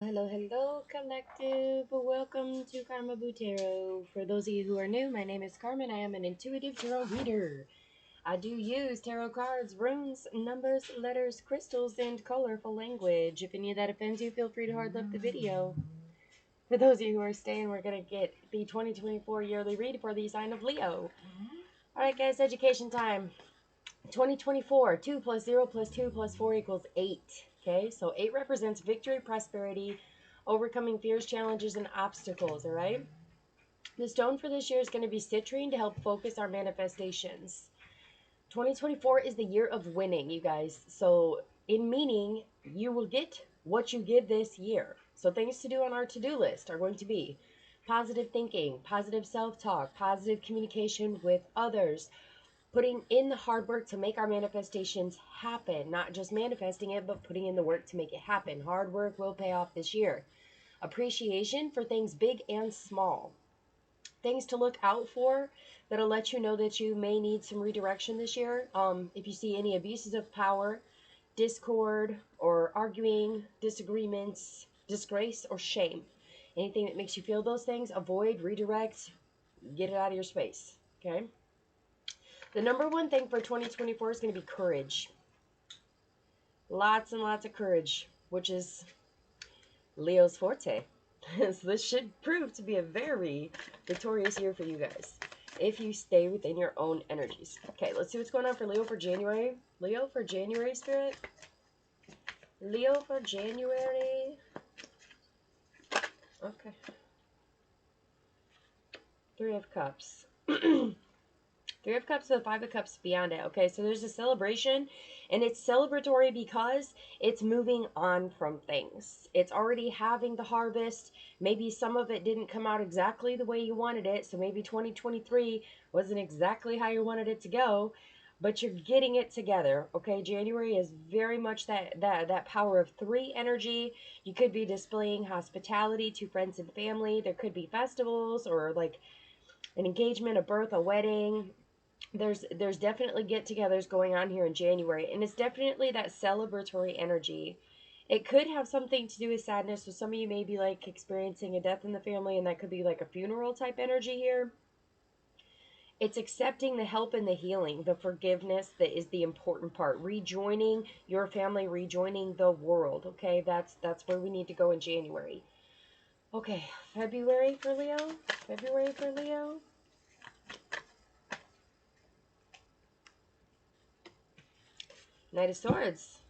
Hello, collective. Welcome to Carmaboo Tarot. For those of you who are new, my name is Carmen. I am an intuitive tarot reader. I do use tarot cards, runes, numbers, letters, crystals, and colorful language. If any of that offends you, feel free to hard left the video. For those of you who are staying, we're going to get the 2024 yearly read for the sign of Leo. Alright guys, education time. 2024, 2 plus 0 plus 2 plus 4 equals 8. Okay, so 8 represents victory, prosperity, overcoming fears, challenges, and obstacles. All right. The stone for this year is going to be citrine to help focus our manifestations. 2024 is the year of winning, you guys. So, in meaning, you will get what you give this year. So, things to do on our to-do list are going to be positive thinking, positive self-talk, positive communication with others, putting in the hard work to make our manifestations happen, not just manifesting it, but putting in the work to make it happen. Hard work will pay off this year. Appreciation for things big and small. Things to look out for that'll let you know that you may need some redirection this year. If you see any abuses of power, discord, or arguing, disagreements, disgrace, or shame. Anything that makes you feel those things, avoid, redirect, get it out of your space. Okay? The number one thing for 2024 is going to be courage. Lots and lots of courage, which is Leo's forte. So this should prove to be a very victorious year for you guys if you stay within your own energies. Okay, let's see what's going on for Leo for January. Leo for January, Spirit. Leo for January. Okay. Three of Cups. Three of Cups to the Five of Cups beyond it. Okay, so there's a celebration, and it's celebratory because it's moving on from things. It's already having the harvest. Maybe some of it didn't come out exactly the way you wanted it, so maybe 2023 wasn't exactly how you wanted it to go, but you're getting it together. Okay, January is very much that power of three energy. You could be displaying hospitality to friends and family. There could be festivals or like an engagement, a birth, a wedding. There's definitely get-togethers going on here in January, and it's definitely that celebratory energy. It could have something to do with sadness, so some of you may be like experiencing a death in the family, and that could be like a funeral type energy here. It's accepting the help and the healing, the forgiveness that is the important part. Rejoining your family, rejoining the world. Okay, that's where we need to go in January. Okay, February for Leo. February for Leo. Knight of Swords.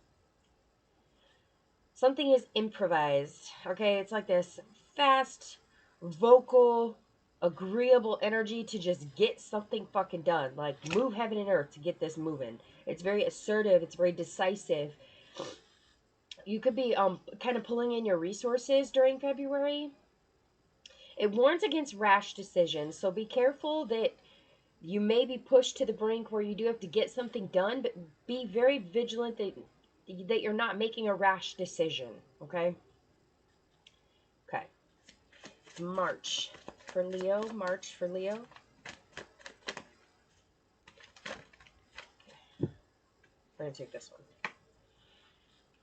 Something is improvised. Okay, it's like this fast, vocal, agreeable energy to just get something fucking done. Like, move heaven and earth to get this moving. It's very assertive. It's very decisive. You could be kind of pulling in your resources during February. It warns against rash decisions, so be careful that you may be pushed to the brink where you do have to get something done, but be very vigilant that you're not making a rash decision, okay? Okay. March for Leo. March for Leo. I'm going to take this one.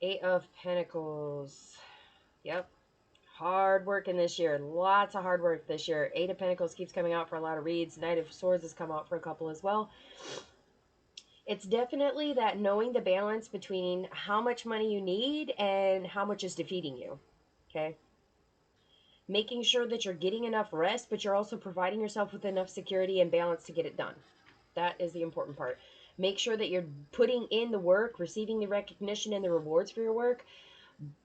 Eight of Pentacles. Yep. Hard work in this year. Lots of hard work this year. Eight of Pentacles keeps coming out for a lot of reads. Knight of Swords has come out for a couple as well. It's definitely that knowing the balance between how much money you need and how much is defeating you. Okay? Making sure that you're getting enough rest, but you're also providing yourself with enough security and balance to get it done. That is the important part. Make sure that you're putting in the work, receiving the recognition and the rewards for your work,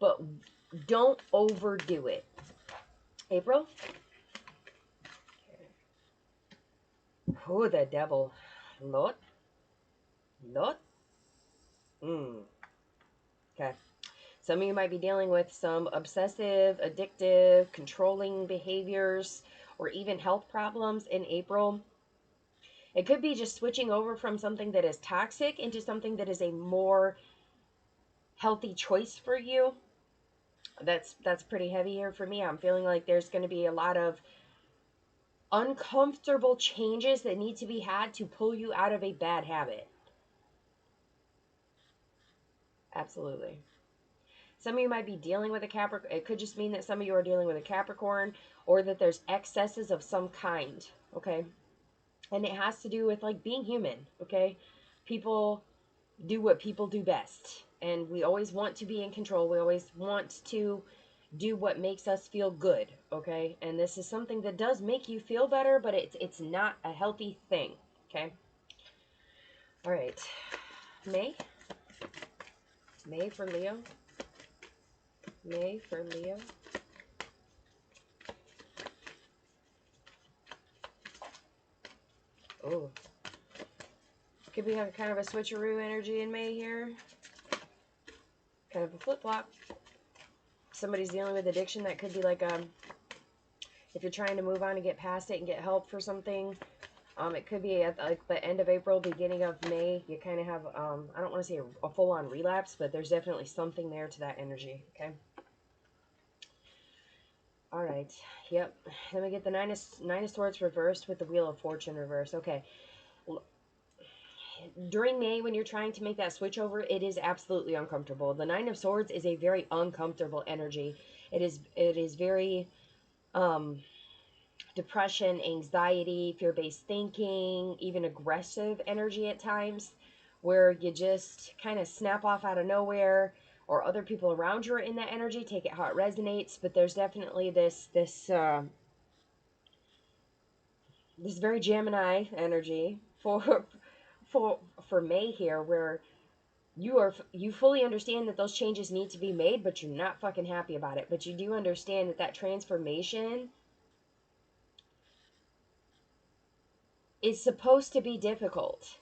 but don't overdo it. April? Oh, the devil. Lot? Lot? Okay. Some of you might be dealing with some obsessive, addictive, controlling behaviors, or even health problems in April. It could be just switching over from something that is toxic into something that is a more healthy choice for you. That's pretty heavy here for me. I'm feeling like there's going to be a lot of uncomfortable changes that need to be had to pull you out of a bad habit. Absolutely. Some of you might be dealing with a Capricorn. It could just mean that some of you are dealing with a Capricorn, or that there's excesses of some kind, okay? And it has to do with, like, being human, okay? People do what people do best. And we always want to be in control. We always want to do what makes us feel good, okay? And this is something that does make you feel better, but it's not a healthy thing, okay? All right. May? May for Leo? May for Leo? Oh. Could be having kind of a switcheroo energy in May here. Kind of a flip-flop. Somebody's dealing with addiction. That could be like, if you're trying to move on and get past it and get help for something, it could be at like the end of April, beginning of May. You kind of have, I don't want to say a full-on relapse, but there's definitely something there to that energy, okay? All right, yep. Then we get the Nine of Swords reversed with the Wheel of Fortune reversed. Okay. During May, when you're trying to make that switch over, it is absolutely uncomfortable. The Nine of Swords is a very uncomfortable energy. It is very depression, anxiety, fear-based thinking, even aggressive energy at times, where you just kind of snap off out of nowhere, or other people around you are in that energy. Take it how it resonates, but there's definitely this very Gemini energy for May here, where you fully understand that those changes need to be made, but you're not fucking happy about it. But you do understand that that transformation is supposed to be difficult.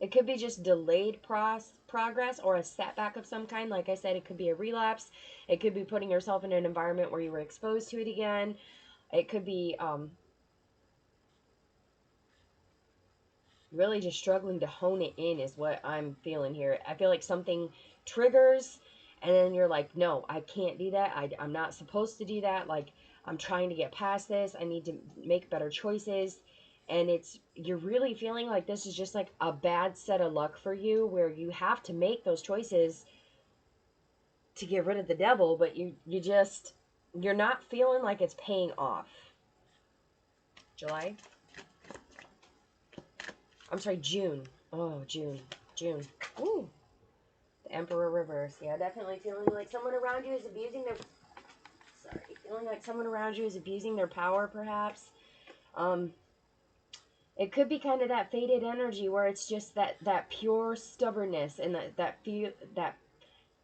It could be just delayed progress or a setback of some kind. Like I said, it could be a relapse. It could be putting yourself in an environment where you were exposed to it again. It could be really just struggling to hone it in is what I'm feeling here. I feel like something triggers, and then you're like, no, I can't do that. I'm not supposed to do that. Like, I'm trying to get past this. I need to make better choices. And you're really feeling like this is just like a bad set of luck for you, where you have to make those choices to get rid of the devil, but you're not feeling like it's paying off. July? I'm sorry, June. Oh, June. Ooh. The Emperor reverse. Yeah, definitely feeling like someone around you is abusing their... Sorry. Feeling like someone around you is abusing their power, perhaps. It could be kind of that faded energy where it's just that pure stubbornness and that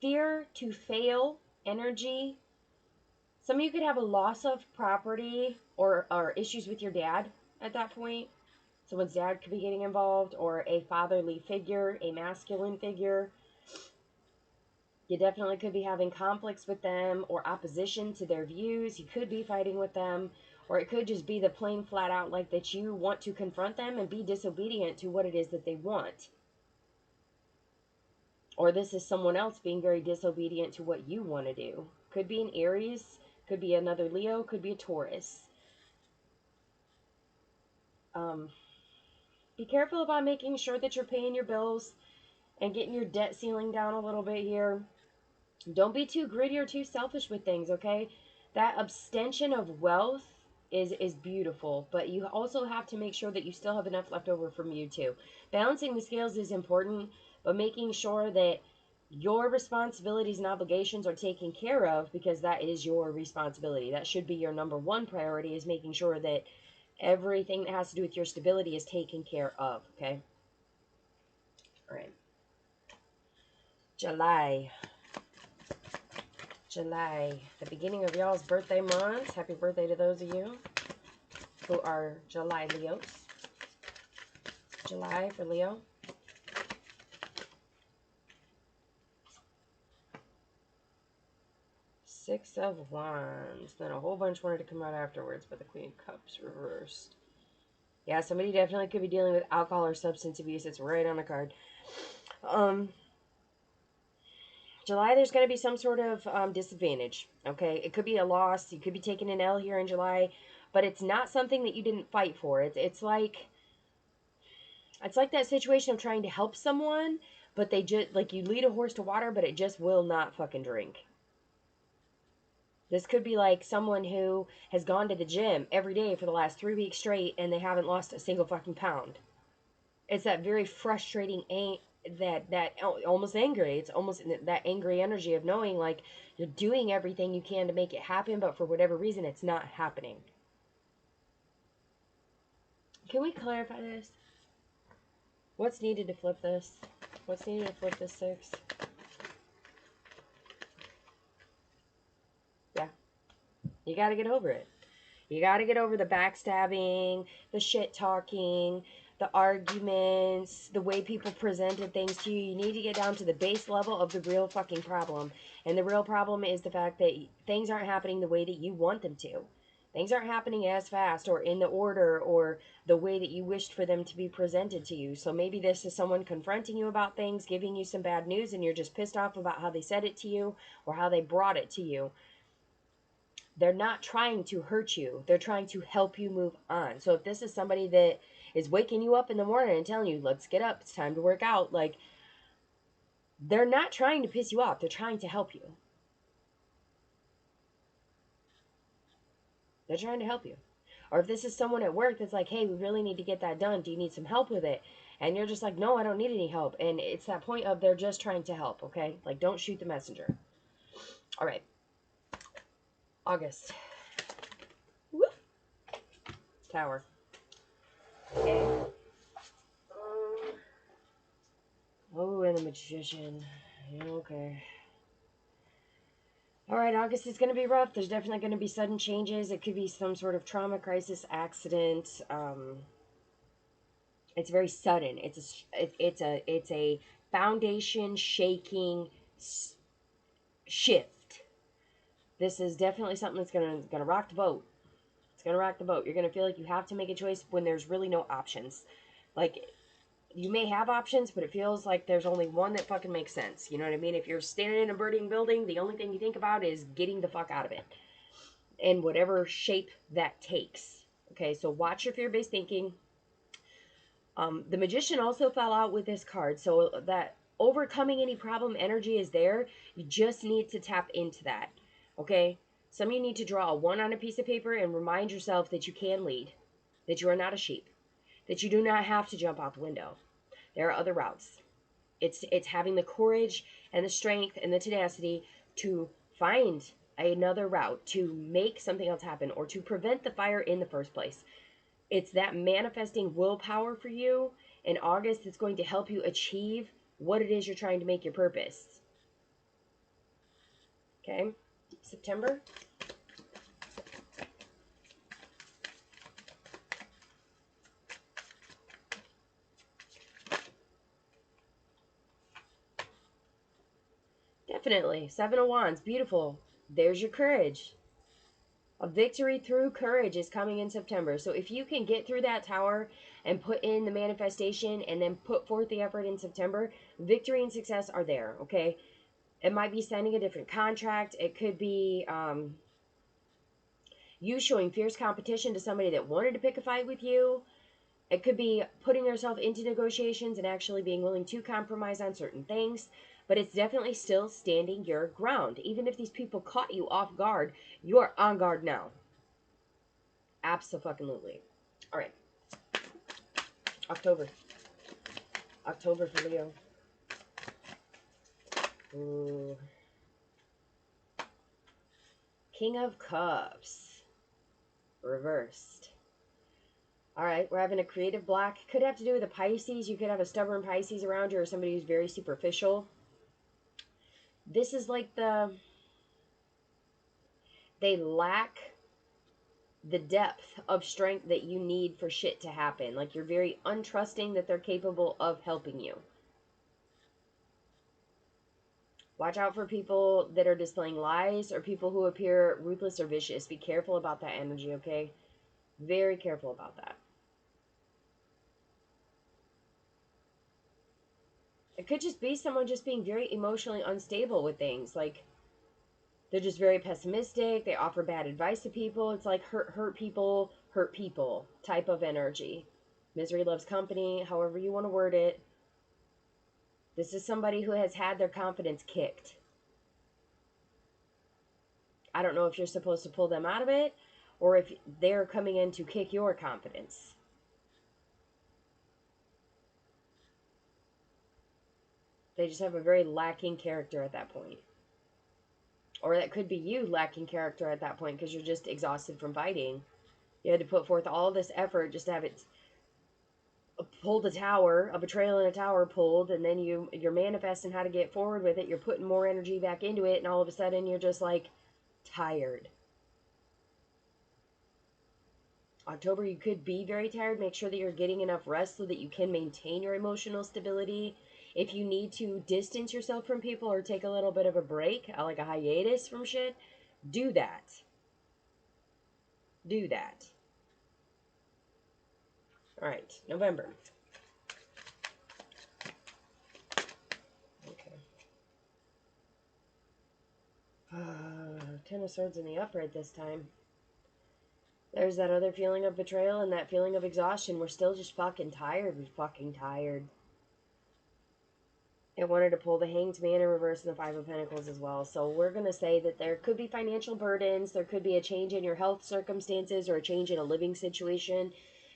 fear to fail energy. Some of you could have a loss of property or issues with your dad at that point. Someone's dad could be getting involved, or a fatherly figure, a masculine figure. You definitely could be having conflicts with them or opposition to their views. You could be fighting with them, or it could just be the plain flat out like that you want to confront them and be disobedient to what it is that they want. Or this is someone else being very disobedient to what you want to do. Could be an Aries, could be another Leo, could be a Taurus. Be careful about making sure that you're paying your bills and getting your debt ceiling down a little bit here. Don't be too greedy or too selfish with things, okay? That abstention of wealth is beautiful, but you also have to make sure that you still have enough left over from you too. Balancing the scales is important, but making sure that your responsibilities and obligations are taken care of, because that is your responsibility. That should be your number one priority, is making sure that everything that has to do with your stability is taken care of, okay? All right. July, the beginning of y'all's birthday month. Happy birthday to those of you who are July Leos. July for Leo. Six of Wands. Then a whole bunch wanted to come out afterwards, but the Queen of Cups reversed. Yeah, somebody definitely could be dealing with alcohol or substance abuse. It's right on the card. July, there's going to be some sort of disadvantage, okay? It could be a loss. You could be taking an L here in July, but it's not something that you didn't fight for. It's like that situation of trying to help someone, but they just, like, you lead a horse to water, but it just will not fucking drink. This could be like someone who has gone to the gym every day for the last 3 weeks straight and they haven't lost a single fucking pound. It's that very frustrating, that almost angry. It's almost that angry energy of knowing like you're doing everything you can to make it happen, but for whatever reason, it's not happening. Can we clarify this? What's needed to flip this? What's needed to flip this 6? Yeah. You got to get over it. You got to get over the backstabbing, the shit talking, the arguments, the way people presented things to you. You need to get down to the base level of the real fucking problem. And the real problem is the fact that things aren't happening the way that you want them to. Things aren't happening as fast or in the order or the way that you wished for them to be presented to you. So maybe this is someone confronting you about things, giving you some bad news, and you're just pissed off about how they said it to you or how they brought it to you. They're not trying to hurt you. They're trying to help you move on. So if this is somebody that is waking you up in the morning and telling you, let's get up, it's time to work out, like, they're not trying to piss you off. They're trying to help you. They're trying to help you. Or if this is someone at work that's like, hey, we really need to get that done. Do you need some help with it? And you're just like, no, I don't need any help. And it's that point of they're just trying to help, okay? Like, don't shoot the messenger. All right. August. Woo! Tower. Okay. Oh, and the Magician. Okay. All right, August is going to be rough. There's definitely going to be sudden changes. It could be some sort of trauma, crisis, accident. It's very sudden. It's a foundation shaking shift. This is definitely something that's gonna rock the boat. It's gonna rock the boat. You're gonna feel like you have to make a choice when there's really no options. Like, you may have options, but it feels like there's only one that fucking makes sense. You know what I mean? If you're standing in a burning building, the only thing you think about is getting the fuck out of it. In whatever shape that takes. Okay, so watch your fear-based thinking. The Magician also fell out with this card, so that overcoming any problem energy is there. You just need to tap into that. Okay? Some of you need to draw a 1 on a piece of paper and remind yourself that you can lead, that you are not a sheep, that you do not have to jump out the window. There are other routes. It's having the courage and the strength and the tenacity to find another route, to make something else happen, or to prevent the fire in the first place. It's that manifesting willpower for you in August that's going to help you achieve what it is you're trying to make your purpose. Okay? September. Definitely. 7 of Wands. Beautiful. There's your courage. A victory through courage is coming in September. So if you can get through that tower and put in the manifestation and then put forth the effort in September, victory and success are there, okay? It might be signing a different contract. It could be you showing fierce competition to somebody that wanted to pick a fight with you. It could be putting yourself into negotiations and actually being willing to compromise on certain things. But it's definitely still standing your ground. Even if these people caught you off guard, you are on guard now. Absolutely. All right. October. October for Leo. Ooh. King of Cups. Reversed. All right, we're having a creative block. Could have to do with a Pisces. You could have a stubborn Pisces around you or somebody who's very superficial. This is like they lack the depth of strength that you need for shit to happen. Like, you're very untrusting that they're capable of helping you. Watch out for people that are displaying lies or people who appear ruthless or vicious. Be careful about that energy, okay? Very careful about that. It could just be someone just being very emotionally unstable with things. Like, they're just very pessimistic. They offer bad advice to people. It's like hurt people type of energy. Misery loves company, however you want to word it. This is somebody who has had their confidence kicked. I don't know if you're supposed to pull them out of it or if they're coming in to kick your confidence. They just have a very lacking character at that point. Or that could be you lacking character at that point because you're just exhausted from fighting. You had to put forth all this effort just to have it pulled a betrayal in a tower pulled, and then you're manifesting how to get forward with it. You're putting more energy back into it, and all of a sudden you're just like tired. October, you could be very tired. Make sure that you're getting enough rest so that you can maintain your emotional stability. If you need to distance yourself from people or take a little bit of a break, like a hiatus from shit, do that. Do that. All right, November. Okay. Ten of Swords in the upright this time. There's that other feeling of betrayal and that feeling of exhaustion. We're still just fucking tired. We're fucking tired. It wanted to pull the Hanged Man in reverse and the Five of Pentacles as well. So we're going to say that there could be financial burdens. There could be a change in your health circumstances or a change in a living situation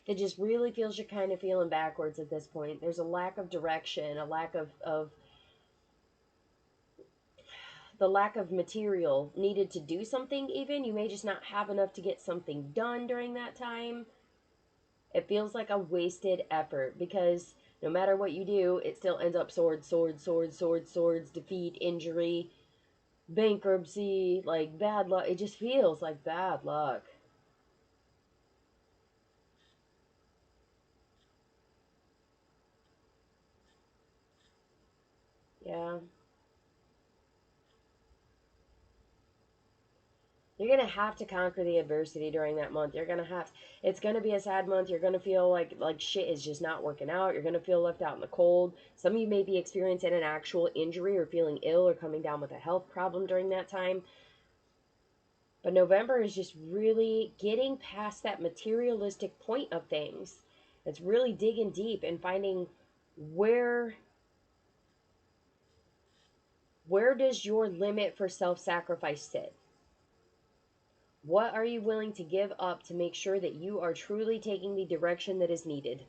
that just really feels you're kind of feeling backwards at this point. There's a lack of direction, a lack of the lack of material needed to do something even. You may just not have enough to get something done during that time. It feels like a wasted effort because no matter what you do, it still ends up swords, swords, swords, swords, swords, defeat, injury, bankruptcy, like bad luck. It just feels like bad luck. Yeah. You're going to have to conquer the adversity during that month. You're going to have, it's going to be a sad month. You're going to feel like shit is just not working out. You're going to feel left out in the cold. Some of you may be experiencing an actual injury or feeling ill or coming down with a health problem during that time. But November is just really getting past that materialistic point of things. It's really digging deep and finding where does your limit for self-sacrifice sit? What are you willing to give up to make sure that you are truly taking the direction that is needed?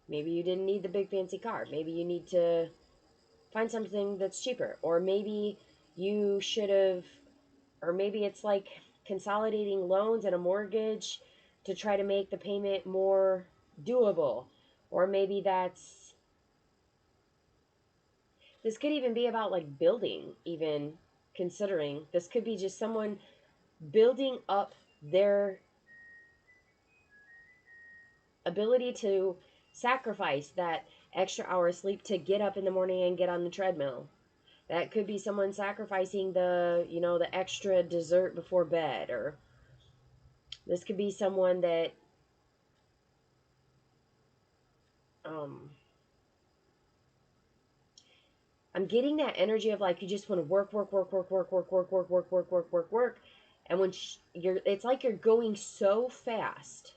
Maybe you didn't need the big fancy car. Maybe you need to find something that's cheaper. Or maybe you should have, or maybe it's like consolidating loans and a mortgage to try to make the payment more doable. Or maybe this could even be about like building, even considering. This could be just someone building up their ability to sacrifice that extra hour of sleep to get up in the morning and get on the treadmill. That could be someone sacrificing the extra dessert before bed, or this could be someone that um I'm getting that energy of like you just want to work, work, work, work, work, work, work, work, work, work, work, work, work, and when it's like you're going so fast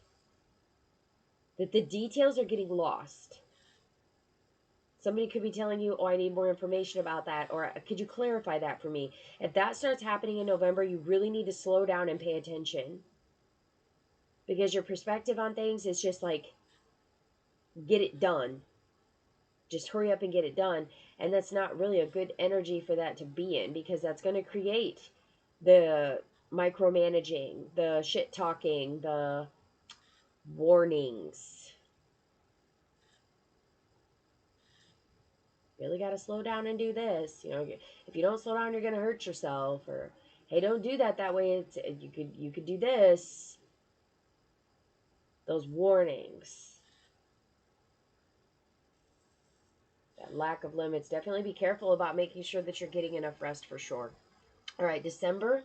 that the details are getting lost. Somebody could be telling you, oh, I need more information about that, or could you clarify that for me? If that starts happening in November, you really need to slow down and pay attention because your perspective on things is just like, get it done. Just hurry up and get it done. And that's not really a good energy for that to be in because that's going to create the micromanaging, the shit talking, the warnings. Really got to slow down and do this. If you don't slow down, you're going to hurt yourself. Or, hey, don't do that way. You could do this. Those warnings. That lack of limits. Definitely be careful about making sure that you're getting enough rest for sure. All right, December.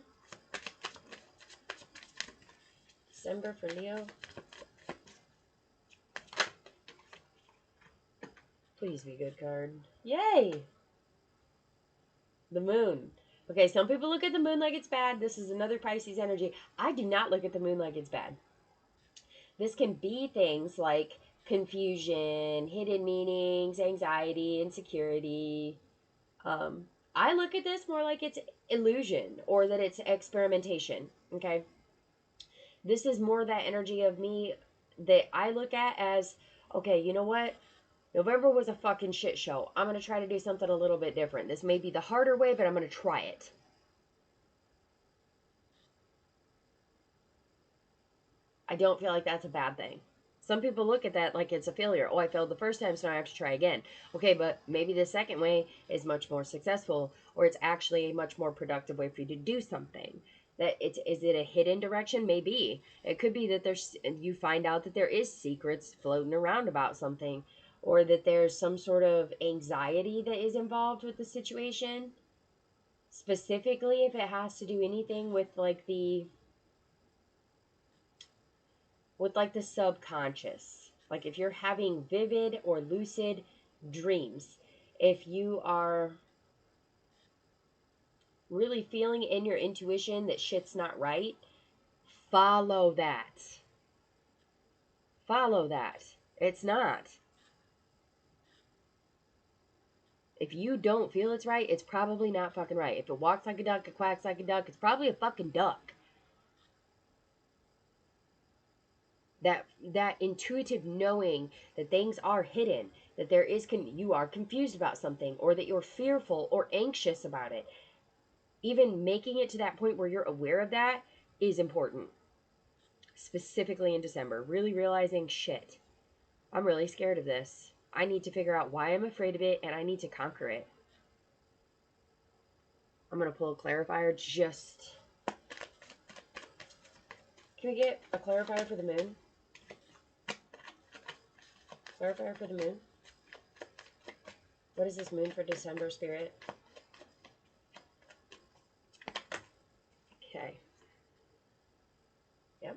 December for Leo. Please be a good card. Yay! The moon. Okay, some people look at the moon like it's bad. This is another Pisces energy. I do not look at the moon like it's bad. This can be things like confusion, hidden meanings, anxiety, insecurity. Um, I look at this more like it's illusion or that it's experimentation. Okay. This is more that energy of me that I look at as, okay, you know what? November was a fucking shit show. I'm going to try to do something a little bit different. This may be the harder way, but I'm going to try it. I don't feel like that's a bad thing. Some people look at that like it's a failure. Oh, I failed the first time, so now I have to try again. Okay, but maybe the second way is much more successful, or it's actually a much more productive way for you to do something. That it's is it a hidden direction? Maybe it could be that there's you find out that there is secrets floating around about something, or that there's some sort of anxiety that is involved with the situation. Specifically, if it has to do anything with like the subconscious. Like if you're having vivid or lucid dreams, if you are really feeling in your intuition that shit's not right, follow that. Follow that. It's not. If you don't feel it's right, it's probably not fucking right. If it walks like a duck, it quacks like a duck, it's probably a fucking duck. That intuitive knowing that things are hidden, that you are confused about something, or that you're fearful or anxious about it, even making it to that point where you're aware of that is important. Specifically in December, really realizing, shit, I'm really scared of this. I need to figure out why I'm afraid of it, and I need to conquer it. I'm going to pull a clarifier. Can we get a clarifier for the moon? Clarifier for the moon. What is this moon for December, Spirit? Okay. Yep.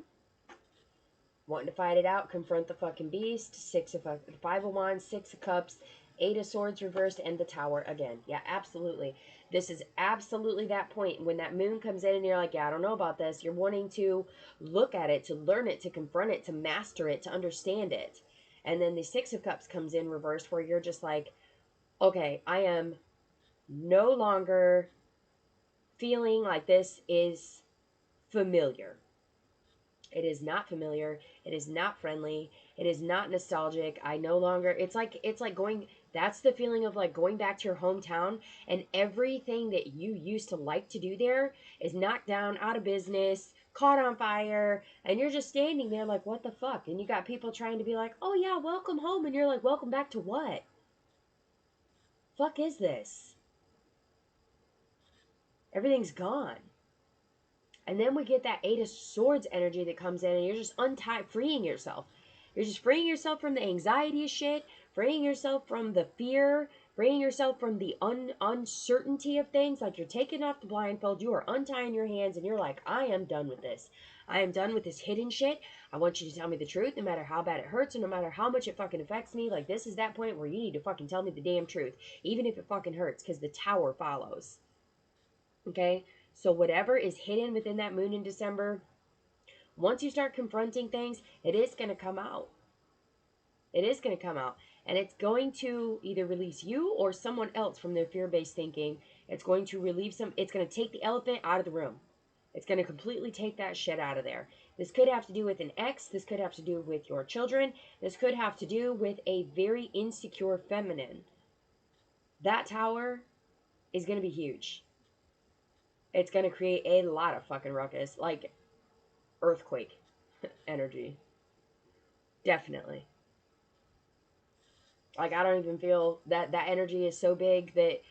Wanting to fight it out, confront the fucking beast. Five of Wands, Six of Cups, Eight of Swords reversed, and the Tower again. Yeah, absolutely. This is absolutely that point when that moon comes in and you're like, yeah, I don't know about this. You're wanting to look at it, to learn it, to confront it, to master it, to understand it. And then the Six of Cups comes in reversed where you're just like, okay, I am no longer feeling like this is familiar. It is not familiar. It is not friendly. It is not nostalgic. I no longer it's like going that's the feeling of like going back to your hometown and everything that you used to like to do there is knocked down, out of business, caught on fire, and you're just standing there like what the fuck? And you got people trying to be like, "Oh yeah, welcome home." And you're like, "Welcome back to what? Fuck is this?" Everything's gone. And then we get that Eight of Swords energy that comes in, and you're just freeing yourself. You're just freeing yourself from the anxiety of shit, freeing yourself from the fear, freeing yourself from the uncertainty of things. Like you're taking off the blindfold, you are untying your hands, and you're like, I am done with this. I am done with this hidden shit. I want you to tell me the truth, no matter how bad it hurts, and no matter how much it fucking affects me. Like, this is that point where you need to fucking tell me the damn truth, even if it fucking hurts, because the Tower follows. Okay? So whatever is hidden within that moon in December, once you start confronting things, it is going to come out. It is going to come out. And it's going to either release you or someone else from their fear-based thinking. It's going to it's going to take the elephant out of the room. It's going to completely take that shit out of there. This could have to do with an ex. This could have to do with your children. This could have to do with a very insecure feminine. That Tower is going to be huge. It's going to create a lot of fucking ruckus. Like, earthquake energy. Definitely. Like, I don't even feel that energy is so big that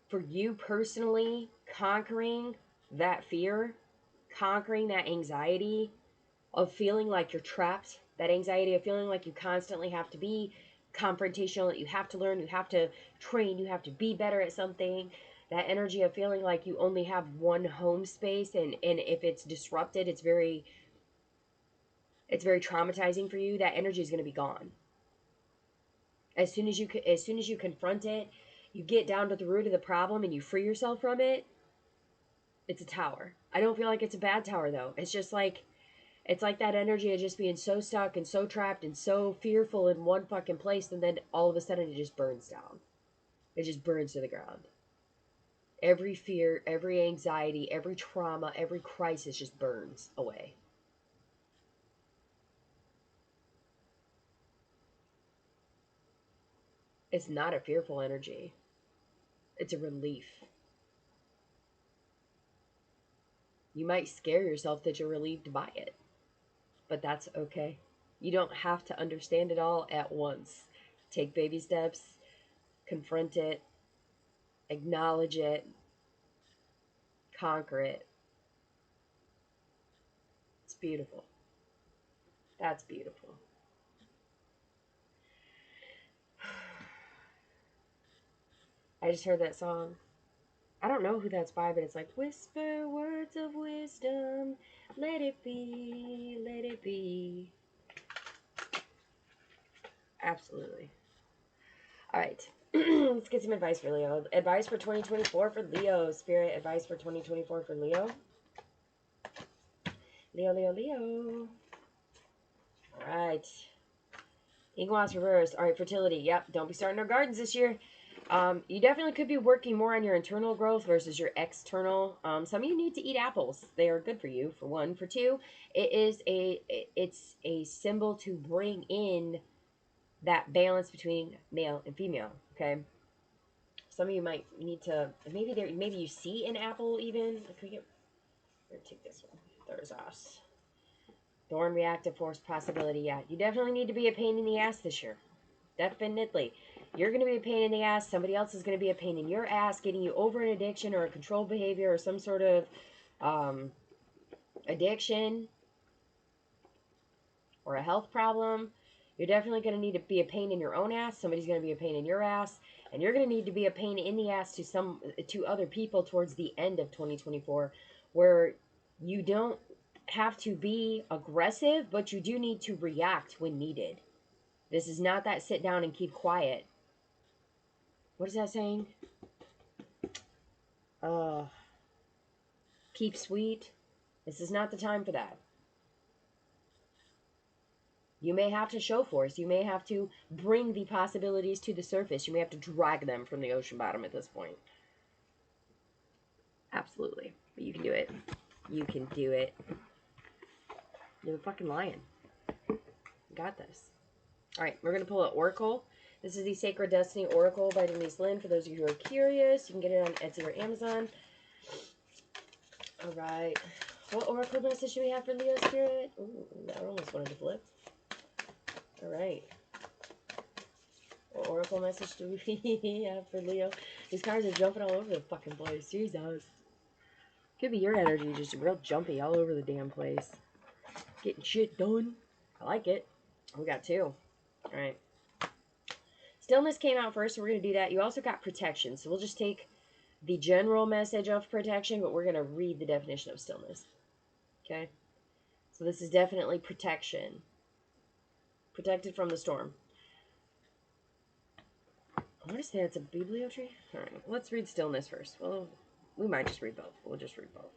for you personally, conquering that fear, conquering that anxiety of feeling like you're trapped, that anxiety of feeling like you constantly have to be confrontational, that you have to learn, you have to train, you have to be better at something, that energy of feeling like you only have one home space, and if it's disrupted, it's very traumatizing for you. That energy is going to be gone as soon as you confront it, you get down to the root of the problem and you free yourself from it. It's a Tower. I don't feel like it's a bad Tower though. It's just like It's like that energy of just being so stuck and so trapped and so fearful in one fucking place, and then all of a sudden it just burns down. It just burns to the ground. Every fear, every anxiety, every trauma, every crisis just burns away. It's not a fearful energy. It's a relief. You might scare yourself that you're relieved by it, but that's okay. You don't have to understand it all at once. Take baby steps, confront it, acknowledge it, conquer it. It's beautiful. That's beautiful. I just heard that song. I don't know who that's by, but it's like, whisper words of wisdom, let it be, let it be. Absolutely. All right. Let's get some advice for Leo. Advice for 2024 for Leo. Spirit advice for 2024 for Leo. Leo, Leo, Leo. All right. Iguanas reversed. All right, fertility. Yep, don't be starting no gardens this year. You definitely could be working more on your internal growth versus your external. Some of you need to eat apples. They are good for you, for one. For two, it's a symbol to bring in that balance between male and female. Okay. Some of you might need to maybe you see an apple even. Could we get here, take this one. There's us. Thorn reactive force possibility. Yeah, you definitely need to be a pain in the ass this year. Definitely. You're going to be a pain in the ass. Somebody else is going to be a pain in your ass, getting you over an addiction or a control behavior or some sort of addiction or a health problem. You're definitely going to need to be a pain in your own ass. Somebody's going to be a pain in your ass. And you're going to need to be a pain in the ass to other people towards the end of 2024, where you don't have to be aggressive, but you do need to react when needed. This is not that sit down and keep quiet. What is that saying? Keep sweet. This is not the time for that. You may have to show force. You may have to bring the possibilities to the surface. You may have to drag them from the ocean bottom at this point. Absolutely. But you can do it. You can do it. You're a fucking lion. You got this. All right, we're going to pull an oracle. This is the Sacred Destiny Oracle by Denise Lynn. For those of you who are curious, you can get it on Etsy or Amazon. All right. What oracle message do we have for Leo Spirit? Ooh, I almost wanted to flip. All right. What oracle message do we have for Leo? These cards are jumping all over the fucking place. Jesus. Could be your energy just real jumpy all over the damn place. Getting shit done. I like it. We got two. All right. Stillness came out first, so we're going to do that. You also got protection. So we'll just take the general message of protection, but we're going to read the definition of stillness. Okay? So this is definitely protection. Protected from the storm. I want to say it's a bibliotree. All right, let's read stillness first. Well, we might just read both. We'll just read both.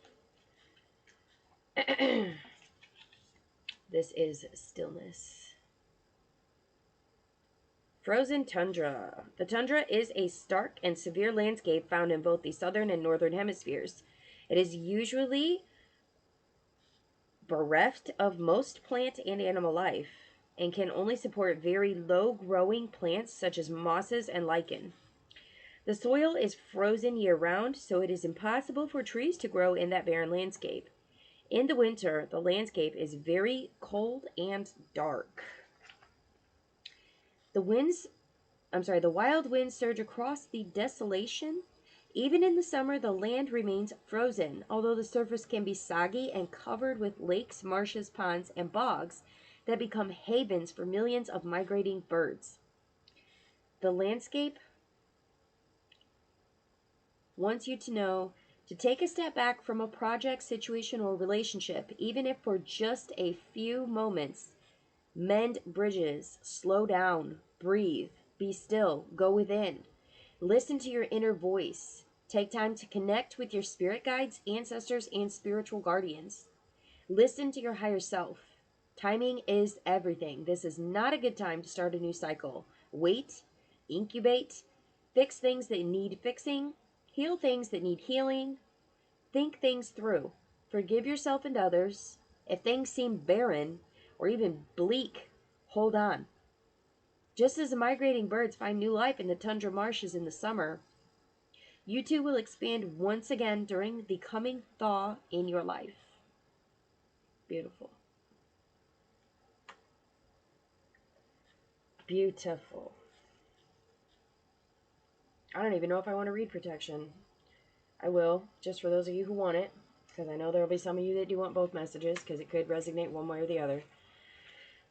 This is stillness. Frozen tundra. The tundra is a stark and severe landscape found in both the southern and northern hemispheres. It is usually bereft of most plant and animal life and can only support very low growing plants such as mosses and lichen. The soil is frozen year-round, so it is impossible for trees to grow in that barren landscape. In the winter, the landscape is very cold and dark. The wild winds surge across the desolation. Even in the summer, the land remains frozen, although the surface can be soggy and covered with lakes, marshes, ponds, and bogs that become havens for millions of migrating birds. The landscape wants you to know to take a step back from a project, situation, or relationship, even if for just a few moments. Mend bridges, slow down, breathe, be still, go within. Listen to your inner voice. Take time to connect with your spirit guides, ancestors, and spiritual guardians. Listen to your higher self. Timing is everything. This is not a good time to start a new cycle. Wait, incubate, fix things that need fixing, heal things that need healing, think things through. Forgive yourself and others. If things seem barren or even bleak, hold on. Just as the migrating birds find new life in the tundra marshes in the summer, you too will expand once again during the coming thaw in your life. Beautiful. Beautiful. I don't even know if I want to read protection. I will, just for those of you who want it, because I know there will be some of you that do want both messages, because it could resonate one way or the other.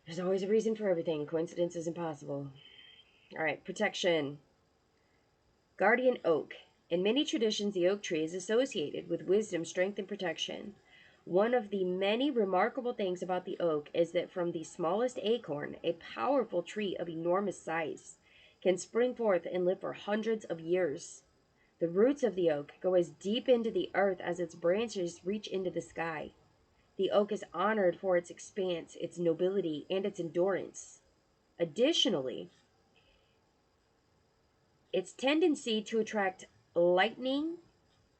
There's always a reason for everything. Coincidence is impossible. All right, protection. Guardian oak. In many traditions, the oak tree is associated with wisdom, strength, and protection. One of the many remarkable things about the oak is that from the smallest acorn, a powerful tree of enormous size can spring forth and live for hundreds of years. The roots of the oak go as deep into the earth as its branches reach into the sky. The oak is honored for its expanse, its nobility, and its endurance. Additionally, its tendency to attract lightning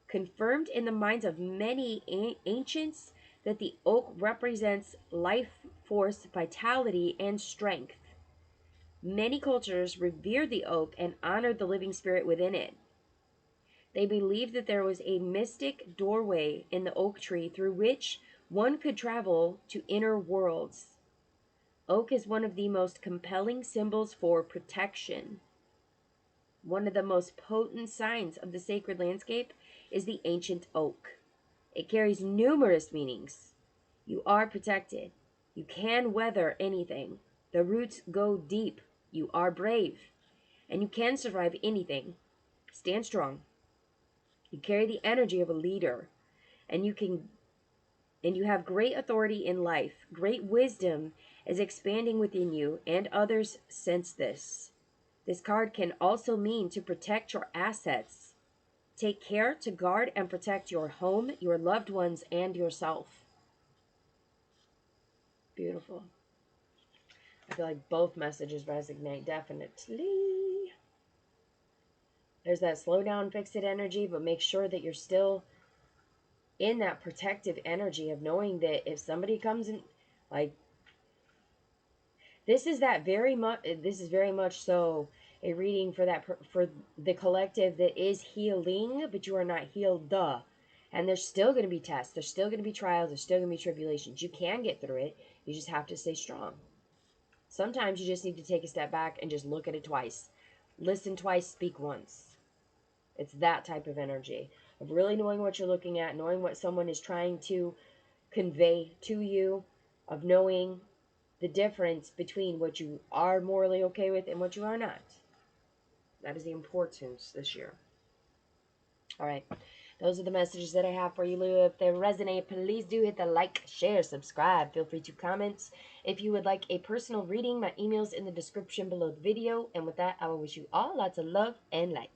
confirmed in the minds of many ancients that the oak represents life force, vitality, and strength. Many cultures revered the oak and honored the living spirit within it. They believed that there was a mystic doorway in the oak tree through which one could travel to inner worlds. Oak is one of the most compelling symbols for protection. One of the most potent signs of the sacred landscape is the ancient oak. It carries numerous meanings. You are protected. You can weather anything. The roots go deep. You are brave. And you can survive anything. Stand strong. You carry the energy of a leader. And you have great authority in life. Great wisdom is expanding within you, and others sense this. This card can also mean to protect your assets. Take care to guard and protect your home, your loved ones, and yourself. Beautiful. I feel like both messages resonate, definitely. There's that slow down, fix it energy, but make sure that you're still in that protective energy of knowing that if somebody comes in, like, this is very much so a reading for for the collective that is healing, but you are not healed. And there's still going to be tests. There's still going to be trials. There's still going to be tribulations. You can get through it. You just have to stay strong. Sometimes you just need to take a step back and just look at it twice. Listen twice, speak once. It's that type of energy of really knowing what you're looking at, knowing what someone is trying to convey to you, of knowing the difference between what you are morally okay with and what you are not. That is the importance this year. All right. Those are the messages that I have for you, Lou. If they resonate, please do hit the like, share, subscribe. Feel free to comment. If you would like a personal reading, my email's in the description below the video. And with that, I will wish you all lots of love and light.